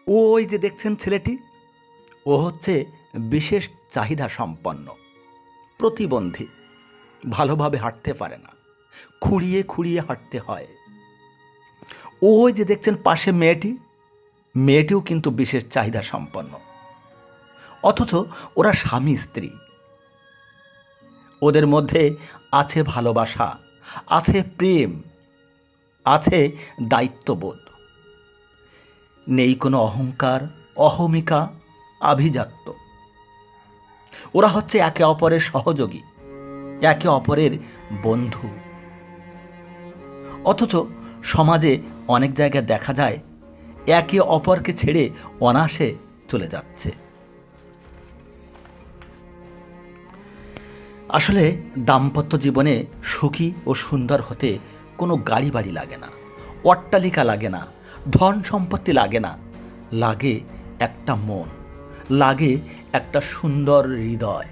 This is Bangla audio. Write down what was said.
ওই যে দেখছেন ছেলেটি, ও হচ্ছে বিশেষ চাহিদা সম্পন্ন, প্রতিবন্ধী, ভালোভাবে হাঁটতে পারে না, খুঁড়িয়ে খুঁড়িয়ে হাঁটতে হয়। ওই যে দেখছেন পাশে মেয়েটি, মেয়েটিও কিন্তু বিশেষ চাহিদা সম্পন্ন, অথচ ওরা স্বামী স্ত্রী। ওদের মধ্যে আছে ভালোবাসা, আছে প্রেম, আছে দায়িত্ববোধ, নেই কোনো অহংকার, অহমিকা, আভিজাত্য। ওরা হচ্ছে একে অপরের সহযোগী, একে অপরের বন্ধু। অথচ সমাজে অনেক জায়গায় দেখা যায় একে অপরকে ছেড়ে অনায়াসে চলে যাচ্ছে। আসলে দাম্পত্য জীবনে সুখী ও সুন্দর হতে কোনো গাড়ি বাড়ি লাগে না, অট্টালিকা লাগে না, ধন সম্পত্তি লাগে না, লাগে একটা মন, লাগে একটা সুন্দর হৃদয়।